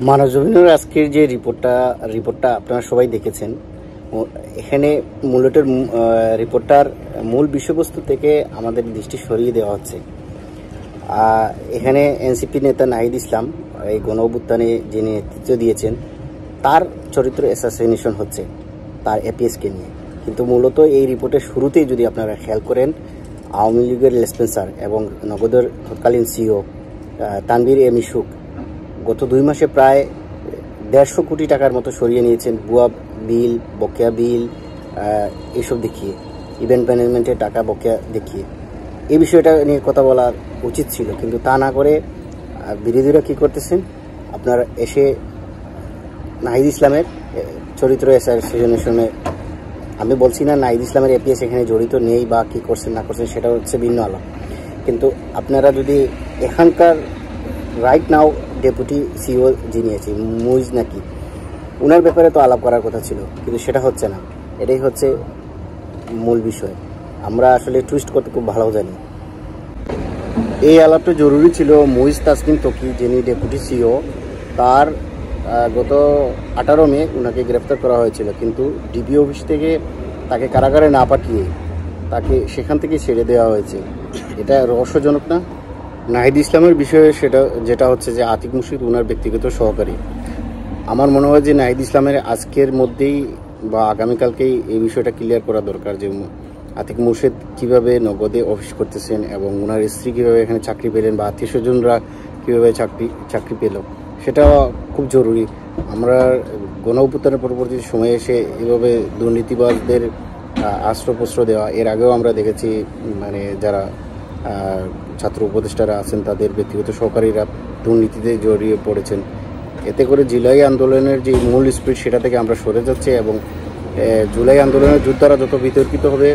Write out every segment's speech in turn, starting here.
মানবজমিনের আজকের যে রিপোর্টটা আপনারা সবাই দেখেছেন। এখানে মূলত রিপোর্টটার মূল বিষয়বস্তু থেকে আমাদের দৃষ্টি সরিয়ে দেওয়া হচ্ছে। এখানে এনসিপি নেতা নাহিদ ইসলাম এই গণ অভ্যুত্থানে যিনি নেতৃত্ব দিয়েছেন তার চরিত্র অ্যাসাসিনেশন হচ্ছে তার এপিএসকে নিয়ে। কিন্তু মূলত এই রিপোর্টের শুরুতেই যদি আপনারা খেয়াল করেন, আওয়ামী লীগের লেসপেন্সার এবং নগদের তৎকালীন সিও তানভীর এম ইসুক গত 2 মাসে প্রায় 150 কোটি টাকার মতো সরিয়ে নিয়েছেন ভুয়া বিল, বকেয়া বিল এইসব দেখিয়ে, ইভেন্ট ম্যানেজমেন্টের টাকা বকেয়া দেখিয়ে। এই বিষয়টা নিয়ে কথা বলা উচিত ছিল, কিন্তু তা না করে বিরোধীরা কী করতেছেন, আপনার এসে নাহিদ ইসলামের চরিত্র অ্যাসাসিনেশনে, আমি বলছি না নাহিদ ইসলামের এপিএস এখানে জড়িত নেই বা কী করছেন না করছেন সেটা হচ্ছে ভিন্ন আলাপ, কিন্তু আপনারা যদি এখানকার রাইট নাও ডেপুটি সিও যিনি আছে মুইজ নাকি, ওনার ব্যাপারে তো আলাপ করার কথা ছিল, কিন্তু সেটা হচ্ছে না। এটাই হচ্ছে মূল বিষয়। আমরা আসলে টুইস্ট করতে খুব ভালো জানি। এই আলাপটা জরুরি ছিল মুইজ তাসনিম তকি, যিনি ডেপুটি সিও, তার গত 18 মে ওনাকে গ্রেফতার করা হয়েছিল, কিন্তু ডিবি অফিস থেকে তাকে কারাগারে না পাঠিয়ে তাকে সেখান থেকে ছেড়ে দেওয়া হয়েছে। এটা রহস্যজনক না? নাহিদ ইসলামের বিষয়ে যেটা হচ্ছে যে আতিক মুর্শিদ ওনার ব্যক্তিগত সহকারী। আমার মনে হয় যে নাহিদ ইসলামের আজকের মধ্যেই বা আগামীকালকেই এই বিষয়টা ক্লিয়ার করা দরকার যে আতিক মুর্শিদ কীভাবে নগদে অফিস করতেছেন এবং ওনার স্ত্রী কীভাবে এখানে চাকরি পেলেন বা আত্মীয় স্বজনরা কীভাবে চাকরি পেল, সেটা খুব জরুরি। আমরা গণ অভ্যুত্থানের পরবর্তী সময়ে এসে এভাবে দুর্নীতিবাজদের আশ্রয়প্রশ্র দেওয়া, এর আগেও আমরা দেখেছি, মানে যারা ছাত্র উপদেষ্টারা আছেন তাদের ব্যক্তিগত সহকারীরা দুর্নীতিতে জড়িয়ে পড়েছেন। এতে করে জুলাই আন্দোলনের যে মূল স্পিরিট সেটা থেকে আমরা সরে যাচ্ছি এবং জুলাই আন্দোলনের যোদ্ধারা যত বিতর্কিত হবে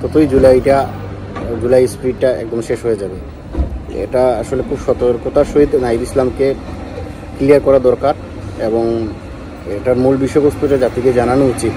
ততই জুলাই স্পিরিটটা একদম শেষ হয়ে যাবে। এটা আসলে খুব সতর্কতার সহিত নাহিদ ইসলামকে ক্লিয়ার করা দরকার এবং এটার মূল বিষয়বস্তুটা জাতিকে জানানো উচিত।